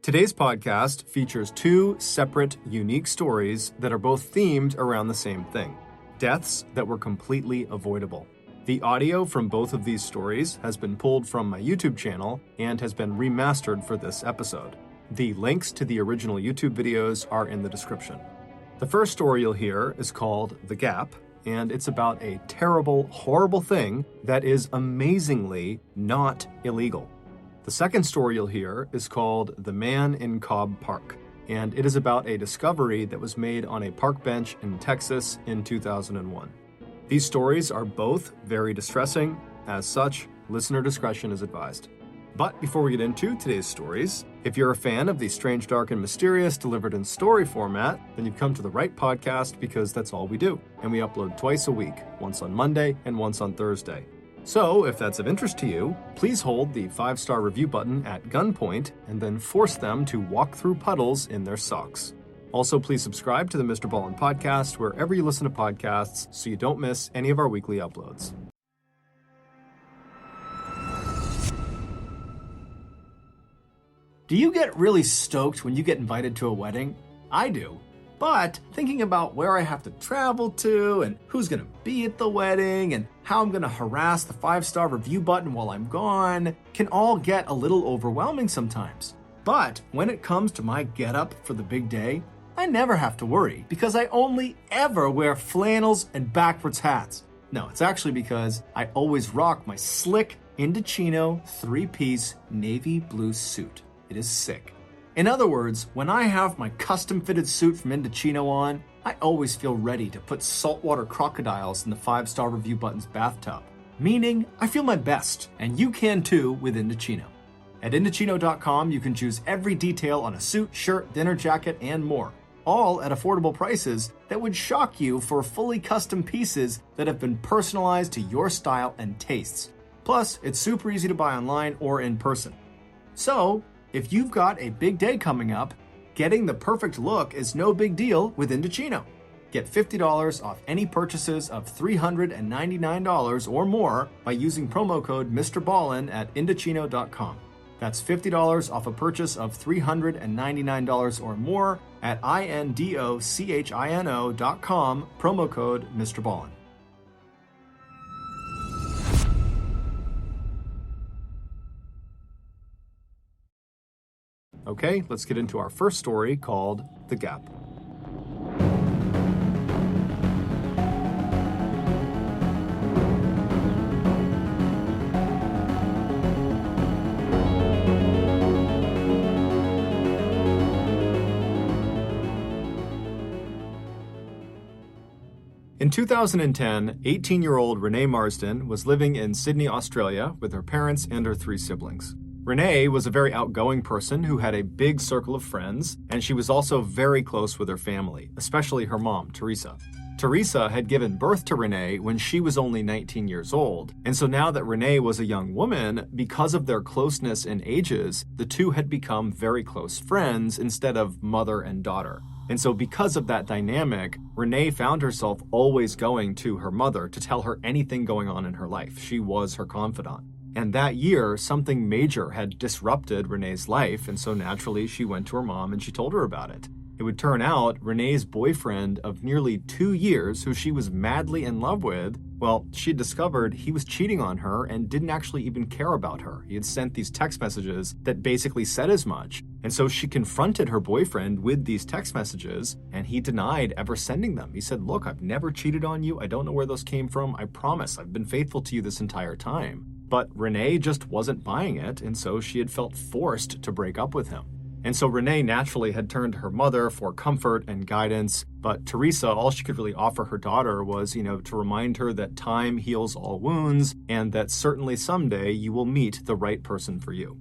Today's podcast features two separate, unique stories that are both themed around the same thing: deaths that were completely avoidable. The audio from both of these stories has been pulled from my YouTube channel and has been remastered for this episode. The links to the original YouTube videos are in the description. The first story you'll hear is called The Gap, and it's about a terrible, horrible thing that is amazingly not illegal. The second story you'll hear is called The Man in Cobb Park, and it is about a discovery that was made on a park bench in Texas in 2001. These stories are both very distressing. As such, listener discretion is advised. But before we get into today's stories, if you're a fan of the strange, dark, and mysterious delivered in story format, then you've come to the right podcast because that's all we do. And we upload twice a week, once on Monday and once on Thursday. So if that's of interest to you, please hold the 5-star review button at gunpoint and then force them to walk through puddles in their socks. Also, please subscribe to the MrBallen podcast wherever you listen to podcasts so you don't miss any of our weekly uploads. Do you get really stoked when you get invited to a wedding? I do. But thinking about where I have to travel to and who's going to be at the wedding and how I'm going to harass the 5-star review button while I'm gone can all get a little overwhelming sometimes. But when it comes to my getup for the big day, I never have to worry because I only ever wear flannels and backwards hats. No, it's actually because I always rock my slick Indochino 3-piece navy blue suit. It is sick. In other words, when I have my custom-fitted suit from Indochino on, I always feel ready to put saltwater crocodiles in the 5-star review button's bathtub. Meaning, I feel my best, and you can too with Indochino. At Indochino.com, you can choose every detail on a suit, shirt, dinner jacket, and more. All at affordable prices that would shock you for fully custom pieces that have been personalized to your style and tastes. Plus, it's super easy to buy online or in person. So, if you've got a big day coming up, getting the perfect look is no big deal with Indochino. Get $50 off any purchases of $399 or more by using promo code MrBallen at Indochino.com. That's $50 off a purchase of $399 or more at INDOCHINO.com, promo code MrBallen. Okay, let's get into our first story called The Gap. In 2010, 18-year-old Renee Marsden was living in Sydney, Australia with her parents and her 3 siblings. Renee was a very outgoing person who had a big circle of friends, and she was also very close with her family, especially her mom, Teresa. Teresa had given birth to Renee when she was only 19 years old, and so now that Renee was a young woman, because of their closeness in ages, the two had become very close friends instead of mother and daughter. And so because of that dynamic, Renee found herself always going to her mother to tell her anything going on in her life. She was her confidant. And that year, something major had disrupted Renee's life, and so naturally she went to her mom and she told her about it. It would turn out Renee's boyfriend of nearly 2 years, who she was madly in love with, well, she discovered he was cheating on her and didn't actually even care about her. He had sent these text messages that basically said as much. And so she confronted her boyfriend with these text messages, and he denied ever sending them. He said, "Look, I've never cheated on you. I don't know where those came from. I promise I've been faithful to you this entire time." But Renee just wasn't buying it, and so she had felt forced to break up with him. And so Renee naturally had turned to her mother for comfort and guidance, but Teresa, all she could really offer her daughter was, to remind her that time heals all wounds, and that certainly someday you will meet the right person for you.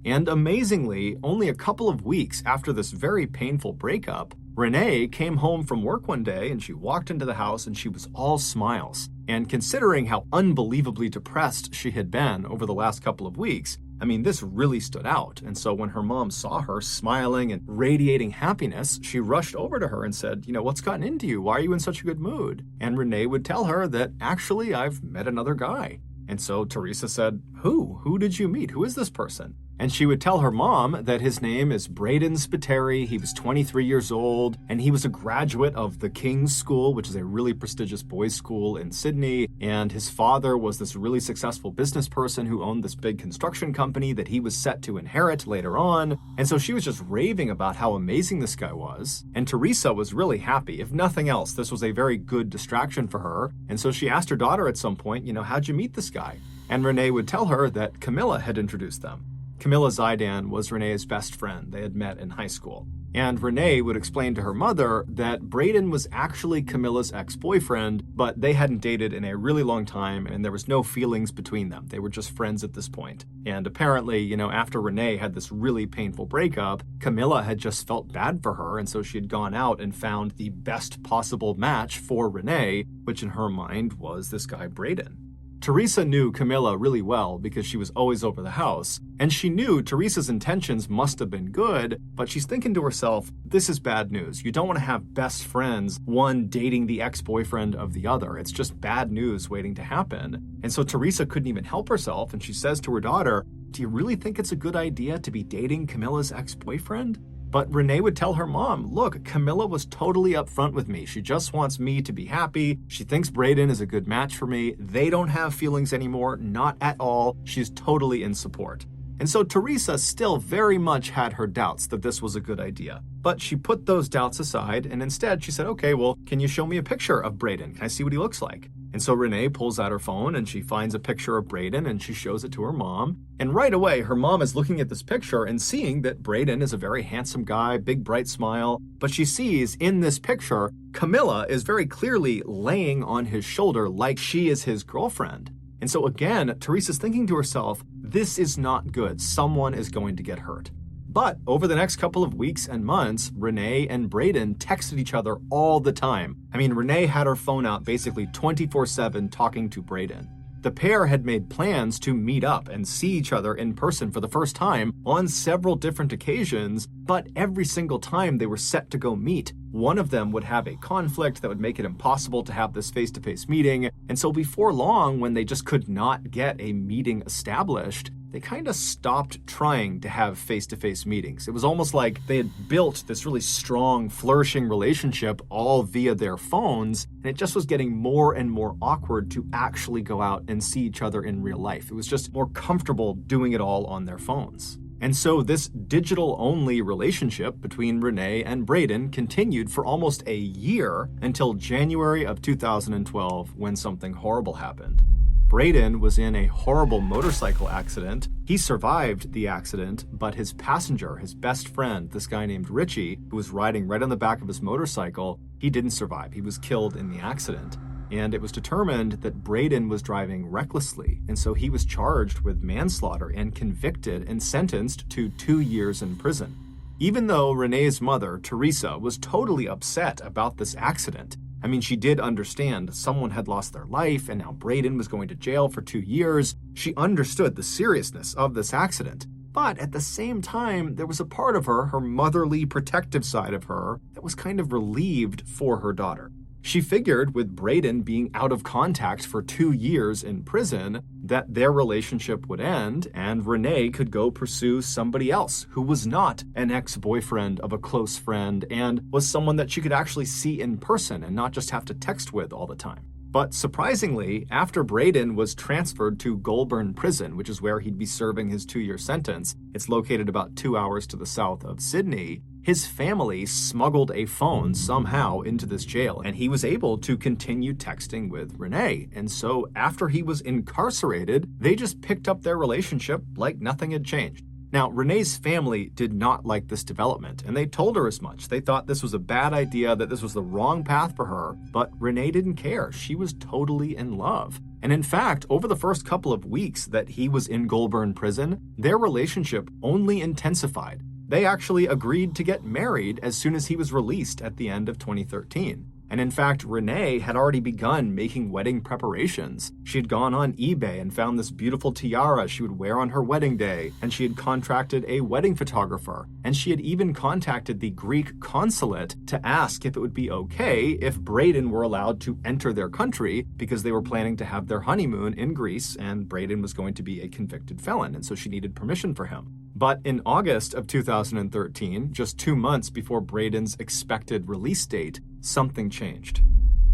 And amazingly, only a couple of weeks after this very painful breakup, Renee came home from work one day and she walked into the house and she was all smiles. And considering how unbelievably depressed she had been over the last couple of weeks, this really stood out. And so when her mom saw her smiling and radiating happiness, she rushed over to her and said, "What's gotten into you? Why are you in such a good mood?" And Renee would tell her that, "Actually, I've met another guy." And so Teresa said, Who did you meet? Who is this person?" And she would tell her mom that his name is Braden Spiteri, he was 23 years old, and he was a graduate of the King's School, which is a really prestigious boys' school in Sydney, and his father was this really successful business person who owned this big construction company that he was set to inherit later on. And so she was just raving about how amazing this guy was, and Teresa was really happy. If nothing else, this was a very good distraction for her, and so she asked her daughter at some point, how'd you meet this guy? And Renee would tell her that Camilla had introduced them. Camilla Zaidan was Renee's best friend. They had met in high school. And Renee would explain to her mother that Braden was actually Camilla's ex-boyfriend, but they hadn't dated in a really long time and there was no feelings between them. They were just friends at this point. And apparently, after Renee had this really painful breakup, Camilla had just felt bad for her, and so she had gone out and found the best possible match for Renee, which in her mind was this guy Braden. Teresa knew Camilla really well because she was always over the house, and she knew Teresa's intentions must have been good, but she's thinking to herself, this is bad news. You don't want to have best friends, one dating the ex-boyfriend of the other. It's just bad news waiting to happen. And so Teresa couldn't even help herself, and she says to her daughter, do you really think it's a good idea to be dating Camilla's ex-boyfriend? But Renee would tell her mom, look, Camilla was totally upfront with me. She just wants me to be happy. She thinks Braden is a good match for me. They don't have feelings anymore, not at all. She's totally in support. And so Teresa still very much had her doubts that this was a good idea. But she put those doubts aside, and instead she said, okay, well, can you show me a picture of Braden? Can I see what he looks like? And so Renee pulls out her phone and she finds a picture of Braden and she shows it to her mom. And right away, her mom is looking at this picture and seeing that Braden is a very handsome guy, big bright smile. But she sees in this picture, Camilla is very clearly laying on his shoulder like she is his girlfriend. And so again, Teresa's thinking to herself, this is not good. Someone is going to get hurt. But over the next couple of weeks and months, Renee and Braden texted each other all the time. I mean, Renee had her phone out basically 24/7 talking to Braden. The pair had made plans to meet up and see each other in person for the first time on several different occasions, but every single time they were set to go meet, one of them would have a conflict that would make it impossible to have this face-to-face meeting. And so before long, when they just could not get a meeting established, they kind of stopped trying to have face-to-face meetings. It was almost like they had built this really strong, flourishing relationship all via their phones, and it just was getting more and more awkward to actually go out and see each other in real life. It was just more comfortable doing it all on their phones. And so this digital-only relationship between Renee and Braden continued for almost a year until January of 2012 when something horrible happened. Braden was in a horrible motorcycle accident. He survived the accident, but his passenger, his best friend, this guy named Richie, who was riding right on the back of his motorcycle, he didn't survive. He was killed in the accident. And it was determined that Braden was driving recklessly, and so he was charged with manslaughter and convicted and sentenced to 2 years in prison. Even though Renee's mother, Teresa, was totally upset about this accident, I mean, she did understand someone had lost their life and now Braden was going to jail for 2 years. She understood the seriousness of this accident. But at the same time, there was a part of her, her motherly protective side of her, that was kind of relieved for her daughter. She figured with Braden being out of contact for 2 years in prison, that their relationship would end and Renee could go pursue somebody else who was not an ex-boyfriend of a close friend and was someone that she could actually see in person and not just have to text with all the time. But surprisingly, after Braden was transferred to Goulburn Prison, which is where he'd be serving his 2-year sentence, it's located about 2 hours to the south of Sydney, his family smuggled a phone somehow into this jail, and he was able to continue texting with Renee. And so after he was incarcerated, they just picked up their relationship like nothing had changed. Now, Renee's family did not like this development, and they told her as much. They thought this was a bad idea, that this was the wrong path for her, but Renee didn't care. She was totally in love. And in fact, over the first couple of weeks that he was in Goulburn Prison, their relationship only intensified. They actually agreed to get married as soon as he was released at the end of 2013. And in fact, Renee had already begun making wedding preparations. She had gone on eBay and found this beautiful tiara she would wear on her wedding day, and she had contracted a wedding photographer, and she had even contacted the Greek consulate to ask if it would be okay if Braden were allowed to enter their country because they were planning to have their honeymoon in Greece, and Braden was going to be a convicted felon, and so she needed permission for him. But in August of 2013, just 2 months before Braden's expected release date, something changed.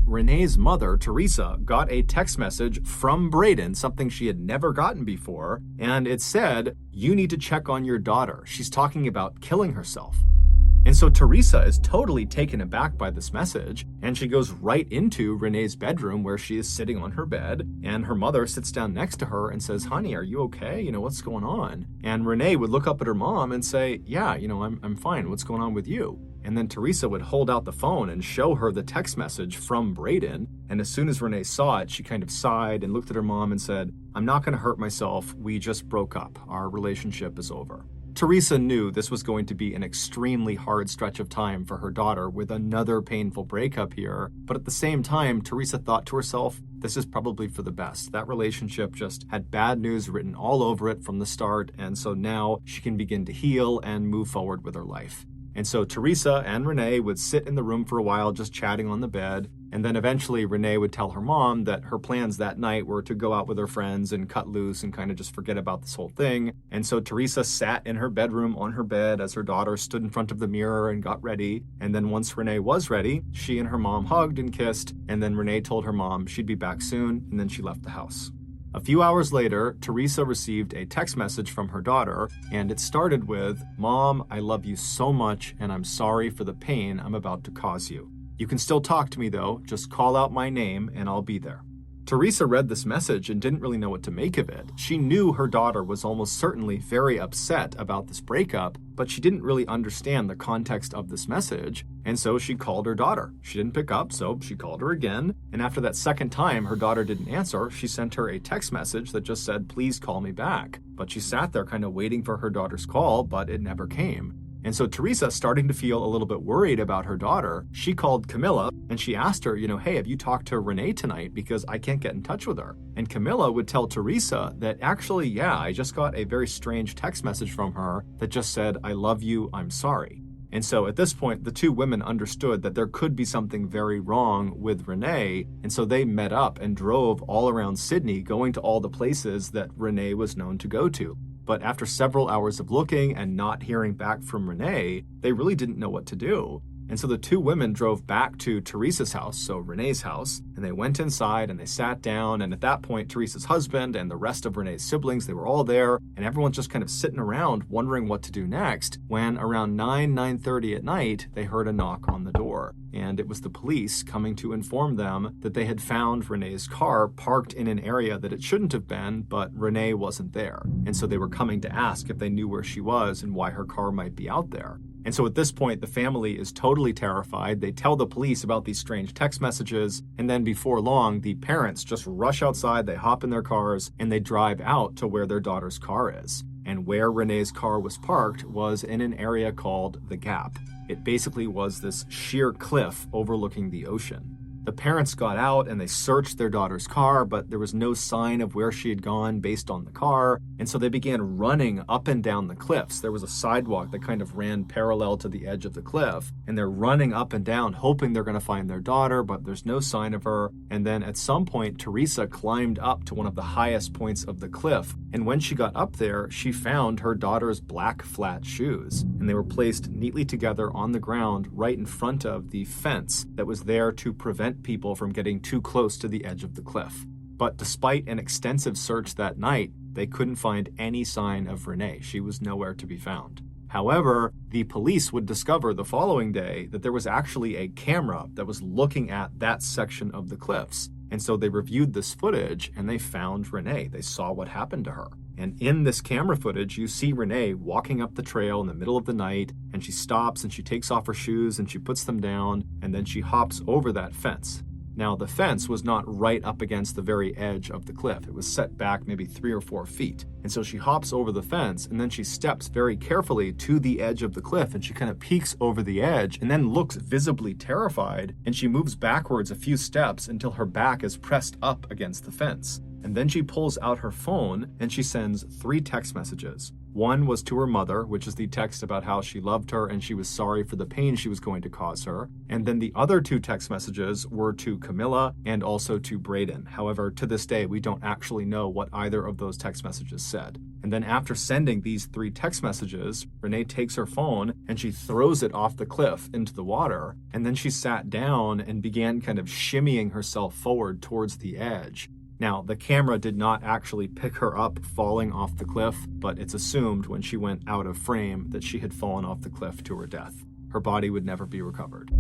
Renee's mother, Teresa, got a text message from Braden, something she had never gotten before, and it said, "You need to check on your daughter. She's talking about killing herself." And so Teresa is totally taken aback by this message, and she goes right into Renee's bedroom where she is sitting on her bed, and her mother sits down next to her and says, "Honey, are you okay? What's going on?" And Renee would look up at her mom and say, "Yeah, I'm fine. What's going on with you?" And then Teresa would hold out the phone and show her the text message from Braden. And as soon as Renee saw it, she kind of sighed and looked at her mom and said, "I'm not going to hurt myself. We just broke up. Our relationship is over." Teresa knew this was going to be an extremely hard stretch of time for her daughter with another painful breakup here. But at the same time, Teresa thought to herself, this is probably for the best. That relationship just had bad news written all over it from the start. And so now she can begin to heal and move forward with her life. And so Teresa and Renee would sit in the room for a while just chatting on the bed. And then eventually Renee would tell her mom that her plans that night were to go out with her friends and cut loose and kind of just forget about this whole thing. And so Teresa sat in her bedroom on her bed as her daughter stood in front of the mirror and got ready. And then once Renee was ready, she and her mom hugged and kissed. And then Renee told her mom she'd be back soon. And then she left the house. A few hours later, Teresa received a text message from her daughter, and it started with, "Mom, I love you so much, and I'm sorry for the pain I'm about to cause you. You can still talk to me though, just call out my name and I'll be there." Teresa read this message and didn't really know what to make of it. She knew her daughter was almost certainly very upset about this breakup, but she didn't really understand the context of this message, and so she called her daughter. She didn't pick up, so she called her again, and after that second time her daughter didn't answer, she sent her a text message that just said, "Please call me back." But she sat there kind of waiting for her daughter's call, but it never came. And so Teresa, starting to feel a little bit worried about her daughter, she called Camilla and she asked her, "Hey, have you talked to Renee tonight? Because I can't get in touch with her." And Camilla would tell Teresa that actually, yeah, I just got a very strange text message from her that just said, "I love you, I'm sorry." And so at this point, the two women understood that there could be something very wrong with Renee. And so they met up and drove all around Sydney, going to all the places that Renee was known to go to. But after several hours of looking and not hearing back from Renee, they really didn't know what to do. And so the two women drove back to Teresa's house, so Renee's house, and they went inside and they sat down. And at that point, Teresa's husband and the rest of Renee's siblings, they were all there, and everyone's just kind of sitting around wondering what to do next, when around 9:30 at night, they heard a knock on the door. And it was the police coming to inform them that they had found Renee's car parked in an area that it shouldn't have been, but Renee wasn't there. And so they were coming to ask if they knew where she was and why her car might be out there. And so at this point, the family is totally terrified. They tell the police about these strange text messages, and then before long, the parents just rush outside, they hop in their cars, and they drive out to where their daughter's car is. And where Renee's car was parked was in an area called the Gap. It basically was this sheer cliff overlooking the ocean. The parents got out and they searched their daughter's car, but there was no sign of where she had gone based on the car. And so they began running up and down the cliffs. There was a sidewalk that kind of ran parallel to the edge of the cliff. And they're running up and down, hoping they're going to find their daughter, but there's no sign of her. And then at some point, Teresa climbed up to one of the highest points of the cliff. And when she got up there, she found her daughter's black flat shoes. And they were placed neatly together on the ground right in front of the fence that was there to prevent people from getting too close to the edge of the cliff. But despite an extensive search that night, they couldn't find any sign of Renee. She was nowhere to be found. However, the police would discover the following day that there was actually a camera that was looking at that section of the cliffs. And so they reviewed this footage and they found Renee. They saw what happened to her. And in this camera footage, you see Renee walking up the trail in the middle of the night, and she stops and she takes off her shoes and she puts them down, and then she hops over that fence. Now, the fence was not right up against the very edge of the cliff. It was set back maybe 3 or 4 feet. And so she hops over the fence, and then she steps very carefully to the edge of the cliff, and she kind of peeks over the edge and then looks visibly terrified, and she moves backwards a few steps until her back is pressed up against the fence. And then she pulls out her phone and she sends 3 text messages. One was to her mother, which is the text about how she loved her and she was sorry for the pain she was going to cause her. And then the other 2 text messages were to Camilla and also to Braden. However, to this day, we don't actually know what either of those text messages said. And then after sending these 3 text messages, Renee takes her phone and she throws it off the cliff into the water. And then she sat down and began kind of shimmying herself forward towards the edge. Now, the camera did not actually pick her up falling off the cliff, but it's assumed when she went out of frame that she had fallen off the cliff to her death. Her body would never be recovered.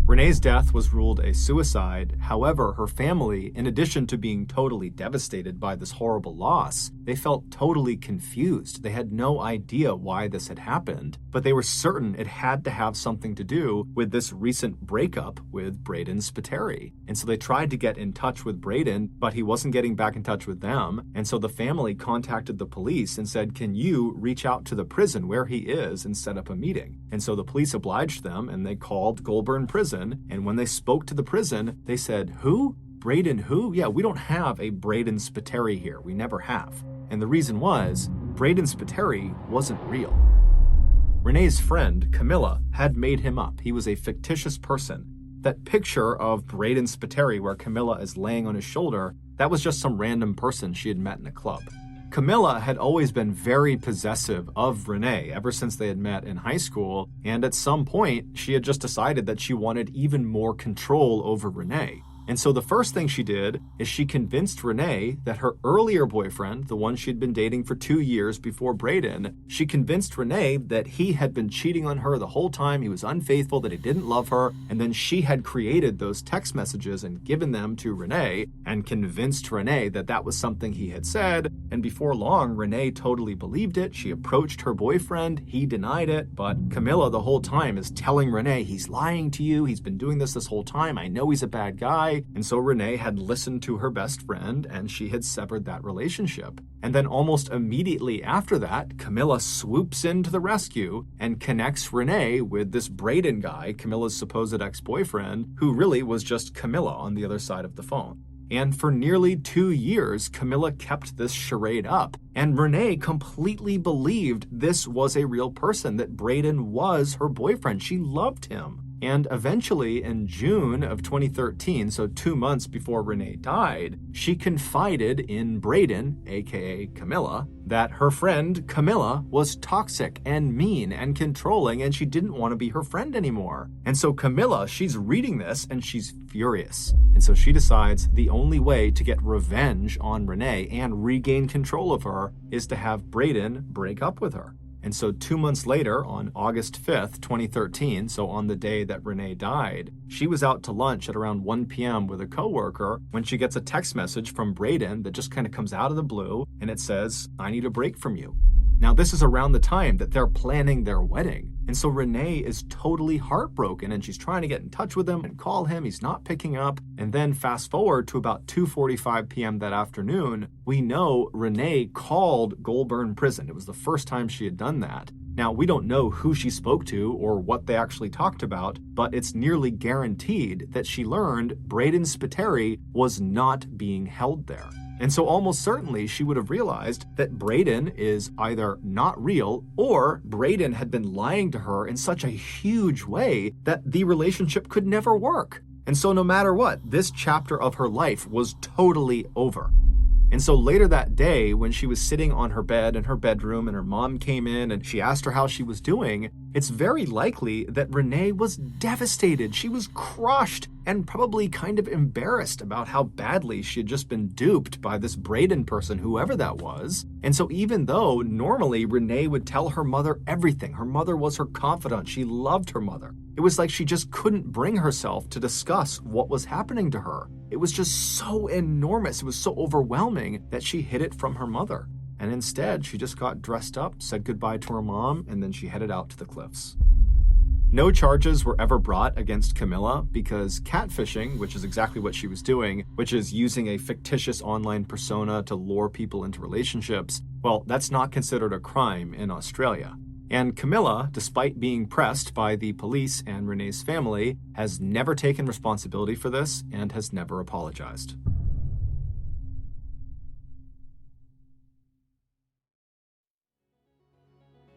Renee's death was ruled a suicide. However, her family, in addition to being totally devastated by this horrible loss, they felt totally confused. They had no idea why this had happened, but they were certain it had to have something to do with this recent breakup with Braden Spiteri. And so they tried to get in touch with Braden, but he wasn't getting back in touch with them. And so the family contacted the police and said, "Can you reach out to the prison where he is and set up a meeting?" And so the police obliged them and they called Goulburn Prison. And when they spoke to the prison, they said, "Who? Braden who? Yeah, we don't have a Braden Spiteri here. We never have." And the reason was, Braden Spiteri wasn't real. Renee's friend, Camilla, had made him up. He was a fictitious person. That picture of Braden Spiteri where Camilla is laying on his shoulder, that was just some random person she had met in a club. Camilla had always been very possessive of Renee ever since they had met in high school, and at some point, she had just decided that she wanted even more control over Renee. And so the first thing she did is she convinced Renee that her earlier boyfriend, the one she'd been dating for 2 years before Braden, she convinced Renee that he had been cheating on her the whole time, he was unfaithful, that he didn't love her, and then she had created those text messages and given them to Renee and convinced Renee that that was something he had said, and before long, Renee totally believed it. She approached her boyfriend, he denied it, but Camilla the whole time is telling Renee, "He's lying to you, he's been doing this whole time, I know he's a bad guy." And so Renee had listened to her best friend and she had severed that relationship. And then almost immediately after that, Camilla swoops in to the rescue and connects Renee with this Braden guy, Camilla's supposed ex-boyfriend, who really was just Camilla on the other side of the phone. And for nearly 2 years, Camilla kept this charade up. And Renee completely believed this was a real person, that Braden was her boyfriend. She loved him. And eventually, in June of 2013, so 2 months before Renee died, she confided in Braden, aka Camilla, that her friend Camilla was toxic and mean and controlling and she didn't want to be her friend anymore. And so Camilla, she's reading this and she's furious. And so she decides the only way to get revenge on Renee and regain control of her is to have Braden break up with her. And so 2 months later, on August 5th, 2013, so on the day that Renee died, she was out to lunch at around 1 p.m. with a coworker when she gets a text message from Braden that just kind of comes out of the blue, and it says, "I need a break from you." Now, this is around the time that they're planning their wedding. And so Renee is totally heartbroken and she's trying to get in touch with him and call him. He's not picking up. And then fast forward to about 2:45 p.m. that afternoon, we know Renee called Goulburn Prison. It was the first time she had done that. Now, we don't know who she spoke to or what they actually talked about, but it's nearly guaranteed that she learned Braden Spiteri was not being held there. And so almost certainly she would have realized that Braden is either not real or Braden had been lying to her in such a huge way that the relationship could never work. And so no matter what, this chapter of her life was totally over. And so later that day, when she was sitting on her bed in her bedroom and her mom came in and she asked her how she was doing, it's very likely that Renee was devastated. She was crushed and probably kind of embarrassed about how badly she had just been duped by this Braden person, whoever that was. And so even though normally Renee would tell her mother everything, her mother was her confidant, she loved her mother, it was like she just couldn't bring herself to discuss what was happening to her. It was just so enormous, it was so overwhelming that she hid it from her mother. And instead, she just got dressed up, said goodbye to her mom, and then she headed out to the cliffs. No charges were ever brought against Camilla because catfishing, which is exactly what she was doing, which is using a fictitious online persona to lure people into relationships, well, that's not considered a crime in Australia. And Camilla, despite being pressed by the police and Renee's family, has never taken responsibility for this and has never apologized.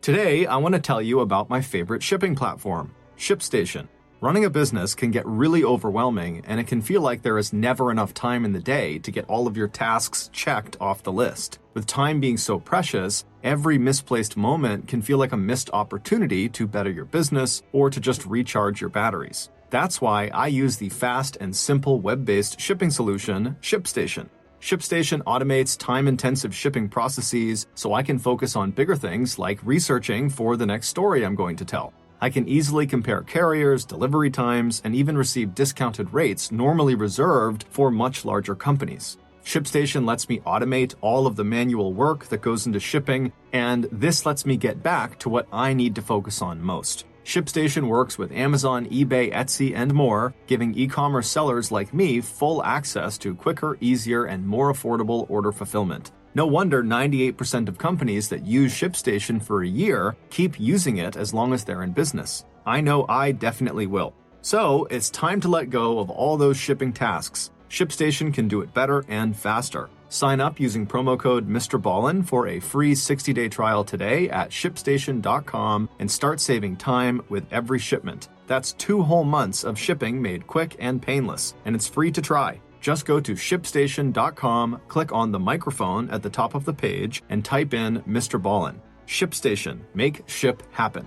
Today, I want to tell you about my favorite shipping platform, ShipStation. Running a business can get really overwhelming, and it can feel like there is never enough time in the day to get all of your tasks checked off the list. With time being so precious, every misplaced moment can feel like a missed opportunity to better your business or to just recharge your batteries. That's why I use the fast and simple web-based shipping solution, ShipStation. ShipStation automates time-intensive shipping processes so I can focus on bigger things like researching for the next story I'm going to tell. I can easily compare carriers, delivery times, and even receive discounted rates normally reserved for much larger companies. ShipStation lets me automate all of the manual work that goes into shipping, and this lets me get back to what I need to focus on most. ShipStation works with Amazon, eBay, Etsy, and more, giving e-commerce sellers like me full access to quicker, easier, and more affordable order fulfillment. No wonder 98% of companies that use ShipStation for a year keep using it as long as they're in business. I know I definitely will. So, it's time to let go of all those shipping tasks. ShipStation can do it better and faster. Sign up using promo code MrBallen for a free 60-day trial today at ShipStation.com and start saving time with every shipment. That's 2 whole months of shipping made quick and painless, and it's free to try. Just go to ShipStation.com, click on the microphone at the top of the page, and type in MrBallen. ShipStation. Make ship happen.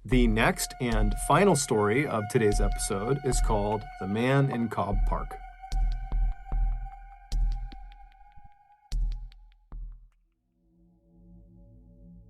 The next and final story of today's episode is called The Man in Cobb Park.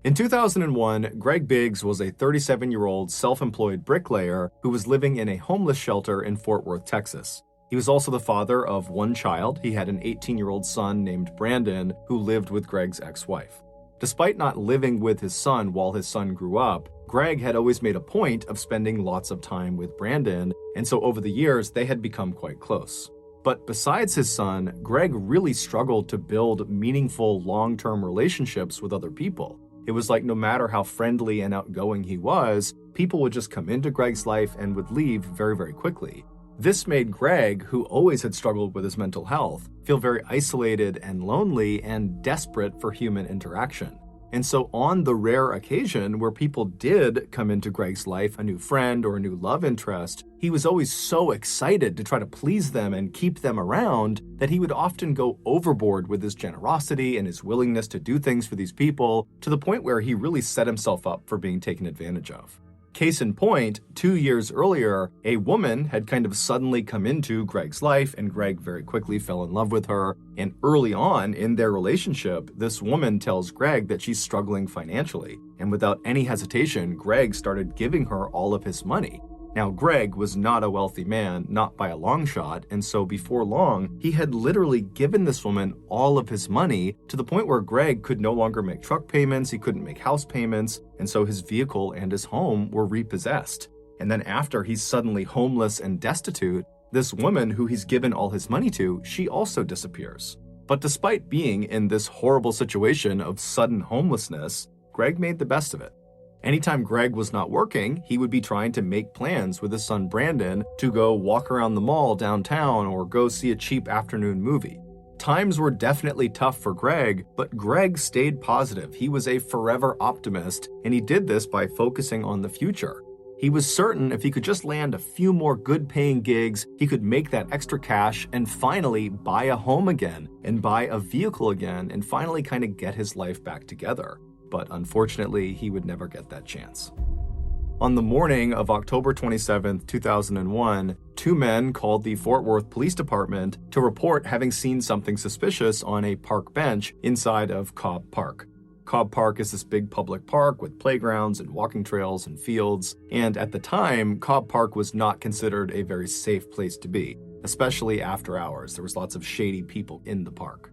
In 2001, Greg Biggs was a 37-year-old self-employed bricklayer who was living in a homeless shelter in Fort Worth, Texas. He was also the father of 1 child. He had an 18-year-old son named Brandon who lived with Greg's ex-wife. Despite not living with his son while his son grew up, Greg had always made a point of spending lots of time with Brandon, and so over the years, they had become quite close. But besides his son, Greg really struggled to build meaningful long-term relationships with other people. It was like no matter how friendly and outgoing he was, people would just come into Greg's life and would leave very, very quickly. This made Greg, who always had struggled with his mental health, feel very isolated and lonely and desperate for human interaction. And so on the rare occasion where people did come into Greg's life, a new friend or a new love interest, he was always so excited to try to please them and keep them around that he would often go overboard with his generosity and his willingness to do things for these people to the point where he really set himself up for being taken advantage of. Case in point, 2 years earlier, a woman had kind of suddenly come into Greg's life, and Greg very quickly fell in love with her. And early on in their relationship, this woman tells Greg that she's struggling financially. And without any hesitation, Greg started giving her all of his money. Now, Greg was not a wealthy man, not by a long shot, and so before long, he had literally given this woman all of his money to the point where Greg could no longer make truck payments, he couldn't make house payments, and so his vehicle and his home were repossessed. And then after he's suddenly homeless and destitute, this woman who he's given all his money to, she also disappears. But despite being in this horrible situation of sudden homelessness, Greg made the best of it. Anytime Greg was not working, he would be trying to make plans with his son Brandon to go walk around the mall downtown or go see a cheap afternoon movie. Times were definitely tough for Greg, but Greg stayed positive. He was a forever optimist, and he did this by focusing on the future. He was certain if he could just land a few more good-paying gigs, he could make that extra cash and finally buy a home again and buy a vehicle again and finally kind of get his life back together. But unfortunately, he would never get that chance. On the morning of October 27, 2001, 2 men called the Fort Worth Police Department to report having seen something suspicious on a park bench inside of Cobb Park. Cobb Park is this big public park with playgrounds and walking trails and fields, and at the time, Cobb Park was not considered a very safe place to be, especially after hours. There was lots of shady people in the park.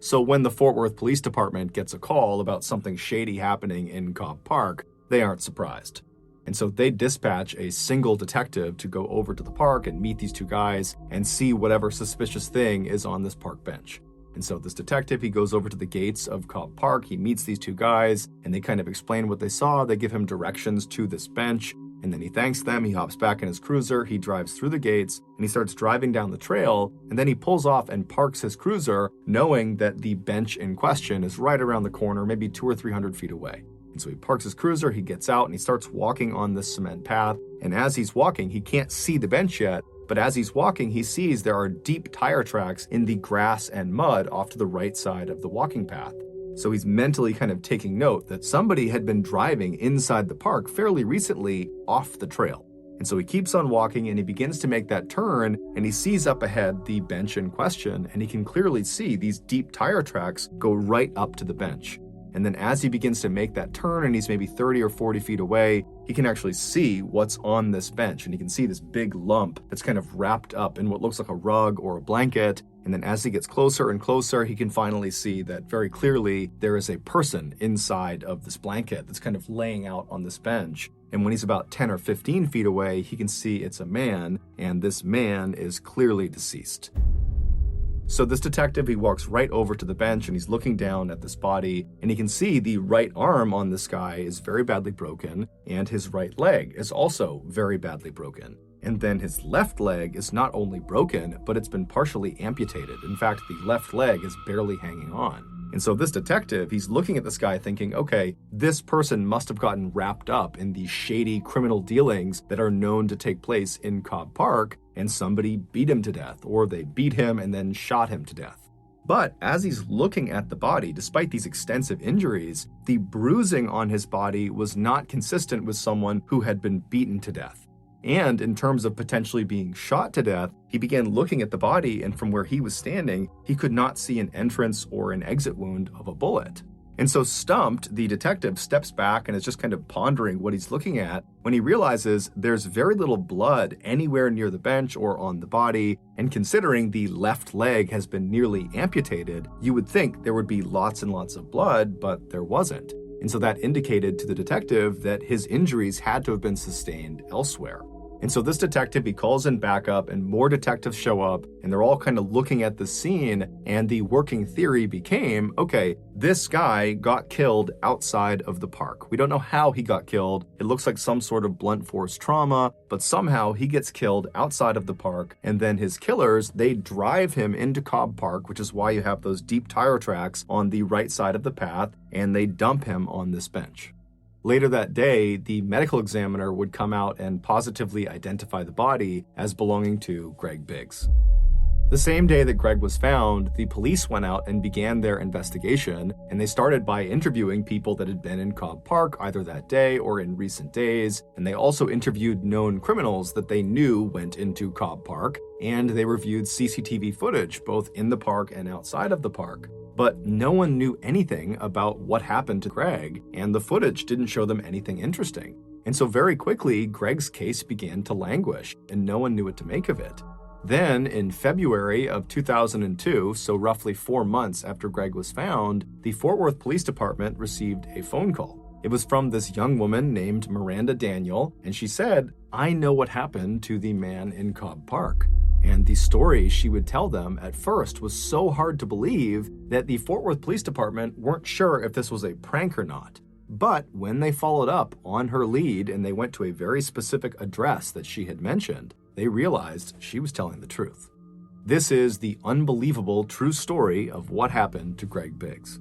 So when the Fort Worth Police Department gets a call about something shady happening in Cobb Park, they aren't surprised. And so they dispatch a single detective to go over to the park and meet these 2 guys and see whatever suspicious thing is on this park bench. And so this detective, he goes over to the gates of Cobb Park, he meets these 2 guys, and they kind of explain what they saw. They give him directions to this bench, and then he thanks them, he hops back in his cruiser, he drives through the gates, and he starts driving down the trail, and then he pulls off and parks his cruiser, knowing that the bench in question is right around the corner, maybe 200 or 300 feet away. And so he parks his cruiser, he gets out, and he starts walking on this cement path. And as he's walking, he can't see the bench yet, but as he's walking, he sees there are deep tire tracks in the grass and mud off to the right side of the walking path. So he's mentally kind of taking note that somebody had been driving inside the park fairly recently off the trail. And so he keeps on walking and he begins to make that turn, and he sees up ahead the bench in question, and he can clearly see these deep tire tracks go right up to the bench. And then as he begins to make that turn and he's maybe 30 or 40 feet away, he can actually see what's on this bench. And he can see this big lump that's kind of wrapped up in what looks like a rug or a blanket. And then as he gets closer and closer, he can finally see that very clearly there is a person inside of this blanket that's kind of laying out on this bench. And when he's about 10 or 15 feet away, he can see it's a man, and this man is clearly deceased. So this detective, he walks right over to the bench and he's looking down at this body, and he can see the right arm on this guy is very badly broken, and his right leg is also very badly broken. And then his left leg is not only broken, but it's been partially amputated. In fact, the left leg is barely hanging on. And so this detective, he's looking at this guy thinking, okay, this person must have gotten wrapped up in the shady criminal dealings that are known to take place in Cobb Park, and somebody beat him to death, or they beat him and then shot him to death. But as he's looking at the body, despite these extensive injuries, the bruising on his body was not consistent with someone who had been beaten to death. And in terms of potentially being shot to death, he began looking at the body, and from where he was standing, he could not see an entrance or an exit wound of a bullet. And so stumped, the detective steps back and is just kind of pondering what he's looking at when he realizes there's very little blood anywhere near the bench or on the body, and considering the left leg has been nearly amputated, you would think there would be lots and lots of blood, but there wasn't. And so that indicated to the detective that his injuries had to have been sustained elsewhere. And so this detective, he calls in backup, and more detectives show up, and they're all kind of looking at the scene, and the working theory became, okay, this guy got killed outside of the park. We don't know how he got killed. It looks like some sort of blunt force trauma, but somehow he gets killed outside of the park, and then his killers, they drive him into Cobb Park, which is why you have those deep tire tracks on the right side of the path, and they dump him on this bench. Later that day, the medical examiner would come out and positively identify the body as belonging to Greg Biggs. The same day that Greg was found, the police went out and began their investigation, and they started by interviewing people that had been in Cobb Park either that day or in recent days, and they also interviewed known criminals that they knew went into Cobb Park, and they reviewed CCTV footage both in the park and outside of the park. But no one knew anything about what happened to Greg, and the footage didn't show them anything interesting. And so very quickly, Greg's case began to languish, and no one knew what to make of it. Then, in February of 2002, so roughly 4 months after Greg was found, the Fort Worth Police Department received a phone call. It was from this young woman named Miranda Daniel, and she said, "I know what happened to the man in Cobb Park." And the story she would tell them at first was so hard to believe that the Fort Worth Police Department weren't sure if this was a prank or not. But when they followed up on her lead and they went to a very specific address that she had mentioned, they realized she was telling the truth. This is the unbelievable true story of what happened to Greg Biggs.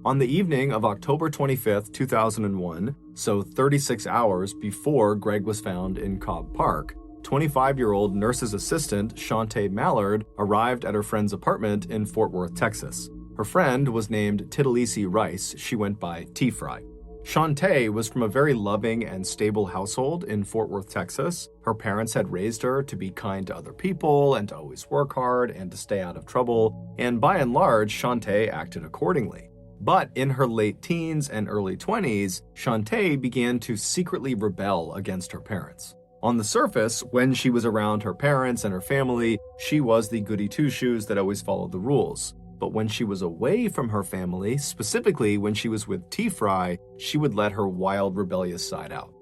On the evening of October 25th, 2001, so 36 hours before Greg was found in Cobb Park, 25-year-old nurse's assistant Shantae Mallard arrived at her friend's apartment in Fort Worth, Texas. Her friend was named Titalisi Rice. She went by T-Fry. Shantae was from a very loving and stable household in Fort Worth, Texas. Her parents had raised her to be kind to other people and to always work hard and to stay out of trouble, and by and large, Shantae acted accordingly. But in her late teens and early 20s, Shantae began to secretly rebel against her parents. On the surface, when she was around her parents and her family, she was the goody two-shoes that always followed the rules. But when she was away from her family, specifically when she was with T-Fry, she would let her wild, rebellious side out.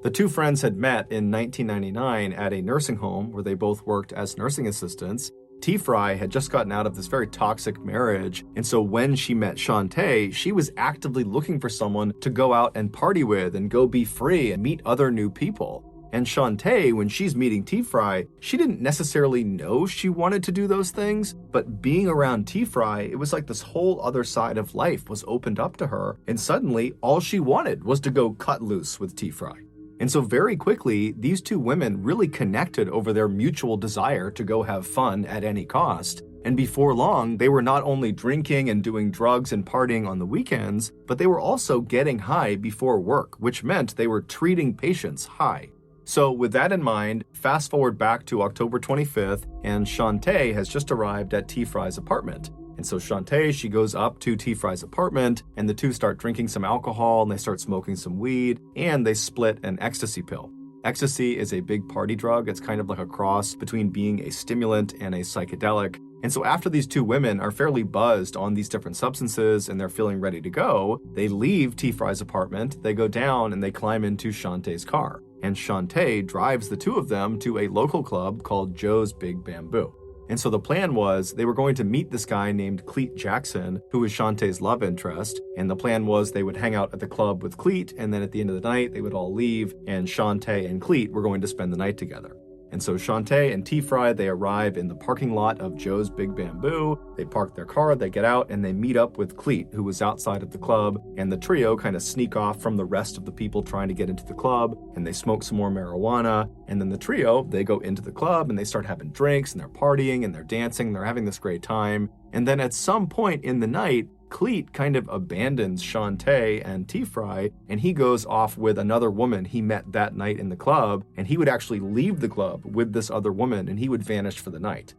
The two friends had met in 1999 at a nursing home where they both worked as nursing assistants. T-Fry had just gotten out of this very toxic marriage, and so when she met Shantae, she was actively looking for someone to go out and party with and go be free and meet other new people. And Shantae, when she's meeting T-Fry, she didn't necessarily know she wanted to do those things, but being around T-Fry, it was like this whole other side of life was opened up to her, and suddenly all she wanted was to go cut loose with T-Fry. And so very quickly, these two women really connected over their mutual desire to go have fun at any cost. And before long, they were not only drinking and doing drugs and partying on the weekends, but they were also getting high before work, which meant they were treating patients high. So with that in mind, fast forward back to October 25th, and Shantae has just arrived at T-Fry's apartment. And so Shantae, she goes up to T-Fry's apartment, and the two start drinking some alcohol, and they start smoking some weed, and they split an ecstasy pill. Ecstasy is a big party drug. It's kind of like a cross between being a stimulant and a psychedelic. And so after these two women are fairly buzzed on these different substances and they're feeling ready to go, they leave T-Fry's apartment, they go down and they climb into Shantae's car. And Shantae drives the two of them to a local club called Joe's Big Bamboo. And so the plan was they were going to meet this guy named Cleet Jackson, who was Shantae's love interest. And the plan was they would hang out at the club with Cleet, and then at the end of the night, they would all leave, and Shantae and Cleet were going to spend the night together. And so Shantae and T-Fry, they arrive in the parking lot of Joe's Big Bamboo. They park their car, they get out, and they meet up with Cleet, who was outside of the club. And the trio kind of sneak off from the rest of the people trying to get into the club, and they smoke some more marijuana. And then the trio, they go into the club and they start having drinks, and they're partying and they're dancing, and they're having this great time. And then at some point in the night, Cleet kind of abandons Shantae and T-Fry, and he goes off with another woman he met that night in the club, and he would actually leave the club with this other woman, and he would vanish for the night.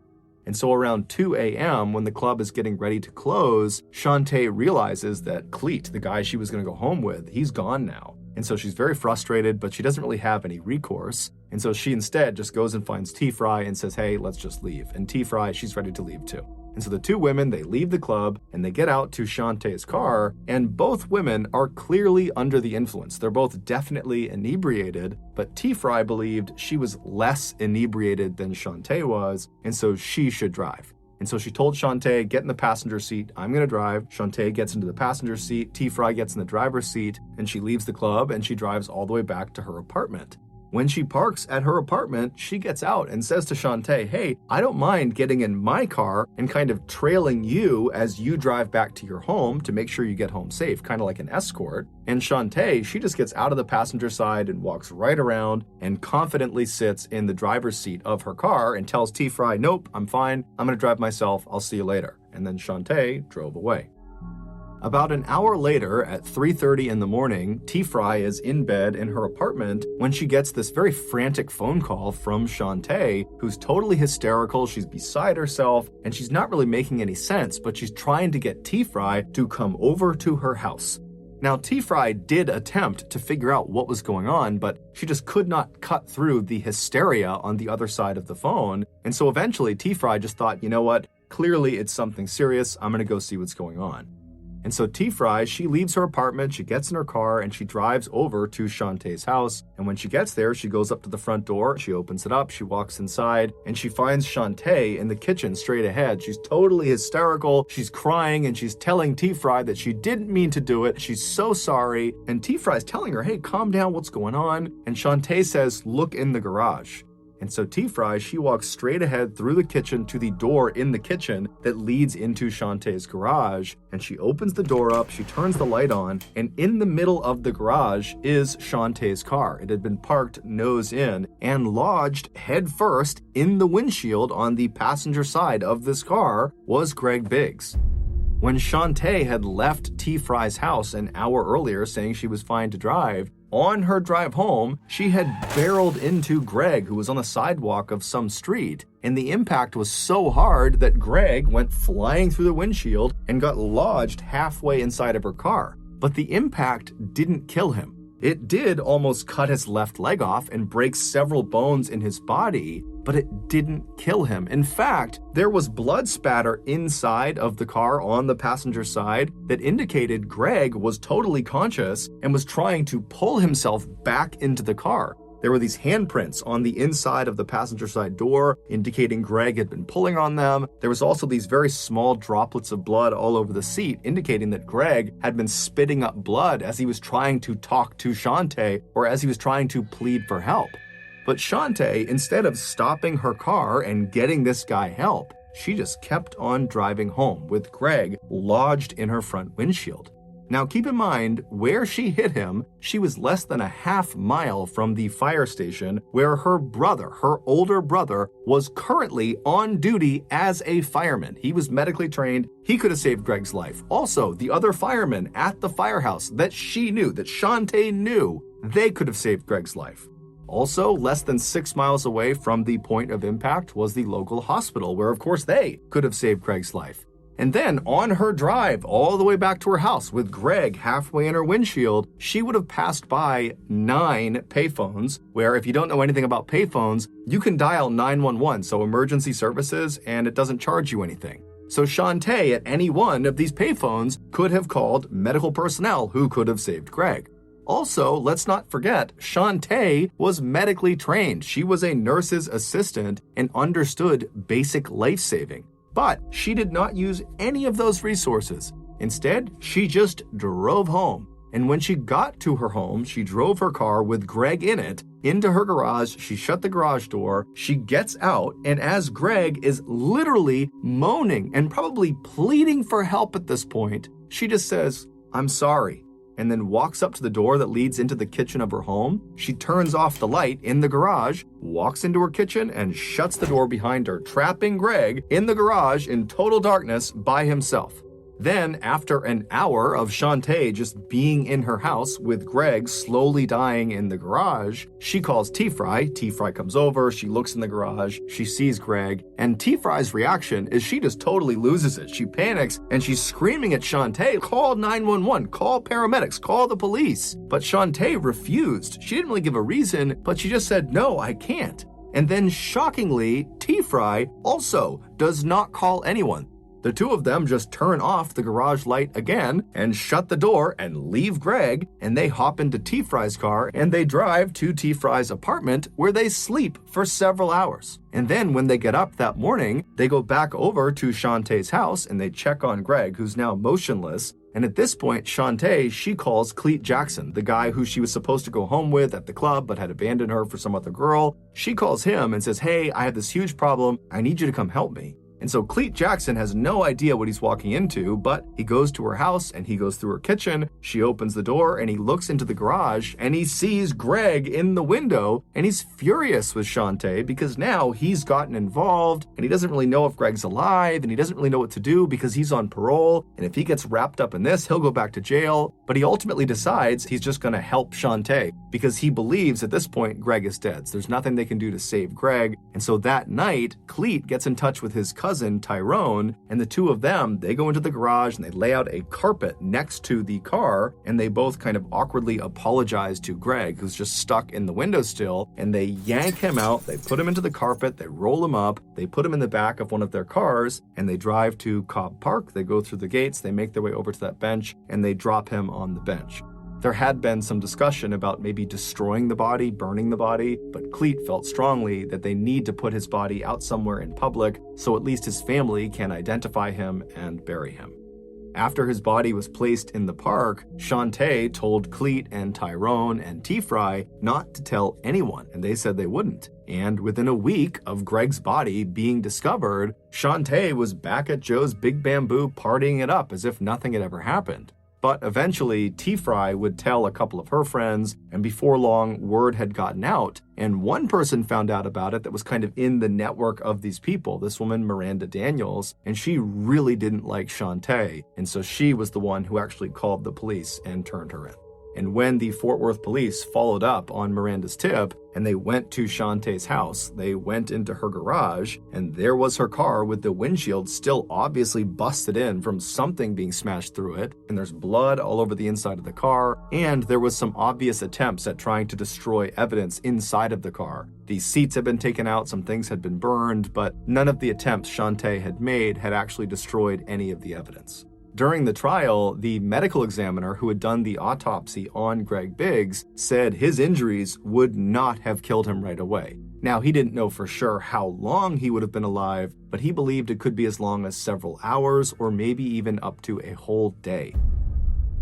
And so around 2 a.m., when the club is getting ready to close, Shantae realizes that Cleet, the guy she was going to go home with, he's gone now. And so she's very frustrated, but she doesn't really have any recourse. And so she instead just goes and finds T-Fry and says, hey, let's just leave. And T-Fry, she's ready to leave too. And so the two women, they leave the club and they get out to Shantae's car, and both women are clearly under the influence. They're both definitely inebriated, but T-Fry believed she was less inebriated than Shantae was, and so she should drive. And so she told Shantae, get in the passenger seat, I'm gonna drive. Shantae gets into the passenger seat, T-Fry gets in the driver's seat, and she leaves the club and she drives all the way back to her apartment. When she parks at her apartment, she gets out and says to Shantae, hey, I don't mind getting in my car and kind of trailing you as you drive back to your home to make sure you get home safe, kind of like an escort. And Shantae, she just gets out of the passenger side and walks right around and confidently sits in the driver's seat of her car and tells T-Fry, nope, I'm fine, I'm gonna drive myself, I'll see you later. And then Shantae drove away. About an hour later, at 3:30 in the morning, T-Fry is in bed in her apartment when she gets this very frantic phone call from Shantae, who's totally hysterical, she's beside herself, and she's not really making any sense, but she's trying to get T-Fry to come over to her house. Now, T-Fry did attempt to figure out what was going on, but she just could not cut through the hysteria on the other side of the phone, and so eventually T-Fry just thought, you know what, clearly it's something serious, I'm gonna go see what's going on. And so T-Fry, she leaves her apartment, she gets in her car, and she drives over to Shantae's house. And when she gets there, she goes up to the front door, she opens it up, she walks inside, and she finds Shantae in the kitchen straight ahead. She's totally hysterical, she's crying, and she's telling T-Fry that she didn't mean to do it, she's so sorry. And T-Fry's telling her, hey, calm down, what's going on? And Shantae says, look in the garage. And so T-Fry, she walks straight ahead through the kitchen to the door in the kitchen that leads into Shantae's garage. And she opens the door up, she turns the light on, and in the middle of the garage is Shantae's car. It had been parked nose in and lodged head first in the windshield on the passenger side of this car was Greg Biggs. When Shantae had left T-Fry's house an hour earlier saying she was fine to drive, on her drive home, she had barreled into Greg, who was on the sidewalk of some street, and the impact was so hard that Greg went flying through the windshield and got lodged halfway inside of her car. But the impact didn't kill him. It did almost cut his left leg off and break several bones in his body, but it didn't kill him. In fact, there was blood spatter inside of the car on the passenger side that indicated Greg was totally conscious and was trying to pull himself back into the car. There were these handprints on the inside of the passenger side door indicating Greg had been pulling on them. There was also these very small droplets of blood all over the seat indicating that Greg had been spitting up blood as he was trying to talk to Shantae or as he was trying to plead for help. But Shantae, instead of stopping her car and getting this guy help, she just kept on driving home with Greg lodged in her front windshield. Now keep in mind, where she hit him, she was less than a half mile from the fire station where her brother, her older brother, was currently on duty as a fireman. He was medically trained. He could have saved Greg's life. Also, the other firemen at the firehouse that she knew, that Shantae knew, they could have saved Greg's life. Also, less than 6 miles away from the point of impact was the local hospital, where of course they could have saved Greg's life. And then on her drive all the way back to her house with Greg halfway in her windshield, she would have passed by 9 payphones, where if you don't know anything about payphones, you can dial 911, so emergency services, and it doesn't charge you anything. So Shantae at any one of these payphones could have called medical personnel who could have saved Greg. Also, let's not forget, Shantae was medically trained. She was a nurse's assistant and understood basic life-saving. But she did not use any of those resources. Instead, she just drove home. And when she got to her home, she drove her car with Greg in it into her garage. She shut the garage door. She gets out, and as Greg is literally moaning and probably pleading for help at this point, she just says, "I'm sorry," and then walks up to the door that leads into the kitchen of her home. She turns off the light in the garage, walks into her kitchen, and shuts the door behind her, trapping Greg in the garage in total darkness by himself. Then, after an hour of Shantae just being in her house with Greg slowly dying in the garage, she calls T-Fry. T-Fry comes over, she looks in the garage, she sees Greg, and T-Fry's reaction is she just totally loses it. She panics and she's screaming at Shantae, "Call 911, call paramedics, call the police." But Shantae refused. She didn't really give a reason, but she just said, "No, I can't." And then shockingly, T-Fry also does not call anyone. The two of them just turn off the garage light again and shut the door and leave Greg, and they hop into T-Fry's car and they drive to T-Fry's apartment where they sleep for several hours. And then when they get up that morning, they go back over to Shantae's house and they check on Greg, who's now motionless. And at this point, Shantae, she calls Cleet Jackson, the guy who she was supposed to go home with at the club but had abandoned her for some other girl. She calls him and says, "Hey, I have this huge problem. I need you to come help me." And so Cleet Jackson has no idea what he's walking into, but he goes to her house and he goes through her kitchen. She opens the door and he looks into the garage and he sees Greg in the window, and he's furious with Shantae because now he's gotten involved and he doesn't really know if Greg's alive and he doesn't really know what to do because he's on parole. And if he gets wrapped up in this, he'll go back to jail. But he ultimately decides he's just going to help Shantae because he believes at this point Greg is dead. So there's nothing they can do to save Greg. And so that night, Cleet gets in touch with his cousin Tyrone, and the two of them, they go into the garage and they lay out a carpet next to the car, and they both kind of awkwardly apologize to Greg, who's just stuck in the windowsill, and they yank him out, they put him into the carpet, they roll him up, they put him in the back of one of their cars, and they drive to Cobb Park. They go through the gates, they make their way over to that bench, and they drop him on the bench. There had been some discussion about maybe destroying the body, burning the body, but Cleet felt strongly that they need to put his body out somewhere in public so at least his family can identify him and bury him. After his body was placed in the park, Shantae told Cleet and Tyrone and T-Fry not to tell anyone, and they said they wouldn't. And within a week of Greg's body being discovered, Shantae was back at Joe's Big Bamboo partying it up as if nothing had ever happened. But eventually, T-Fry would tell a couple of her friends, and before long, word had gotten out, and one person found out about it that was kind of in the network of these people, this woman, Miranda Daniels, and she really didn't like Shantae, and so she was the one who actually called the police and turned her in. And when the Fort Worth police followed up on Miranda's tip and they went to Shantae's house, they went into her garage, and there was her car with the windshield still obviously busted in from something being smashed through it, and there's blood all over the inside of the car, and there was some obvious attempts at trying to destroy evidence inside of the car. The seats had been taken out, some things had been burned, but none of the attempts Shantae had made had actually destroyed any of the evidence. During the trial, the medical examiner who had done the autopsy on Greg Biggs said his injuries would not have killed him right away. Now, he didn't know for sure how long he would have been alive, but he believed it could be as long as several hours or maybe even up to a whole day.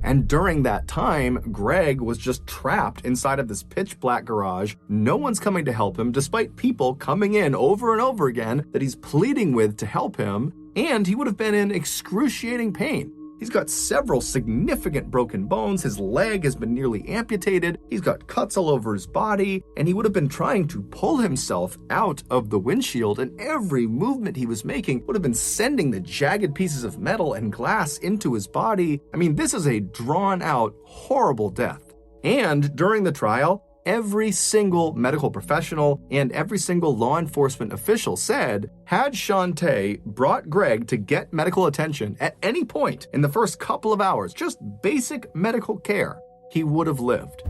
And during that time, Greg was just trapped inside of this pitch black garage. No one's coming to help him, despite people coming in over and over again that he's pleading with to help him, and he would have been in excruciating pain. He's got several significant broken bones, his leg has been nearly amputated, he's got cuts all over his body, and he would have been trying to pull himself out of the windshield, and every movement he was making would have been sending the jagged pieces of metal and glass into his body. I mean, this is a drawn-out, horrible death. And during the trial, every single medical professional and every single law enforcement official said, had Shantae brought Greg to get medical attention at any point in the first couple of hours, just basic medical care, he would have lived.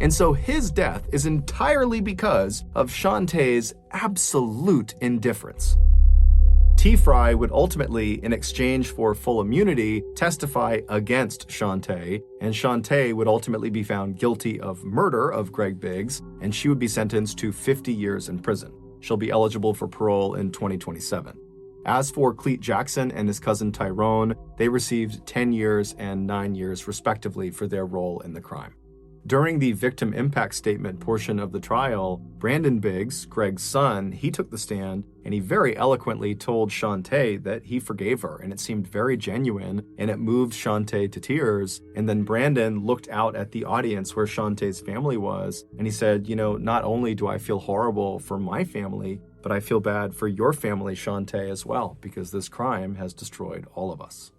And so his death is entirely because of Shantae's absolute indifference. T-Fry would ultimately, in exchange for full immunity, testify against Shantae, and Shantae would ultimately be found guilty of murder of Greg Biggs, and she would be sentenced to 50 years in prison. She'll be eligible for parole in 2027. As for Cleet Jackson and his cousin Tyrone, they received 10 years and 9 years respectively for their role in the crime. During the victim impact statement portion of the trial, Brandon Biggs, Greg's son, he took the stand and he very eloquently told Shantae that he forgave her, and it seemed very genuine and it moved Shantae to tears. And then Brandon looked out at the audience where Shantae's family was and he said, not only do I feel horrible for my family, but I feel bad for your family, Shantae, as well, because this crime has destroyed all of us.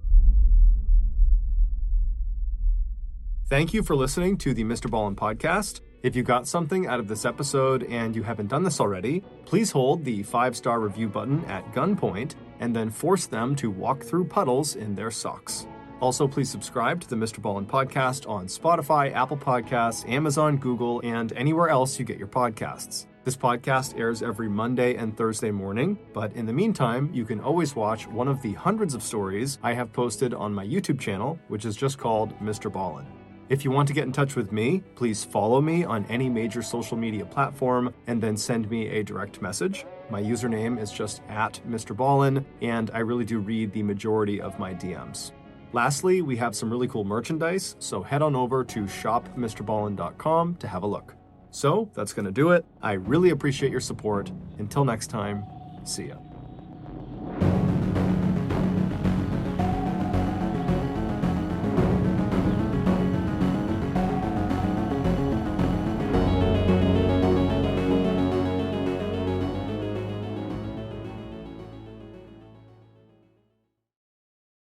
Thank you for listening to the MrBallen podcast. If you got something out of this episode and you haven't done this already, please hold the 5-star review button at gunpoint and then force them to walk through puddles in their socks. Also, please subscribe to the MrBallen podcast on Spotify, Apple Podcasts, Amazon, Google, and anywhere else you get your podcasts. This podcast airs every Monday and Thursday morning, but in the meantime, you can always watch one of the hundreds of stories I have posted on my YouTube channel, which is just called MrBallen. If you want to get in touch with me, please follow me on any major social media platform and then send me a direct message. My username is just @MrBallen, and I really do read the majority of my DMs. Lastly, we have some really cool merchandise, so head on over to shopmrballen.com to have a look. So that's going to do it. I really appreciate your support. Until next time, see ya.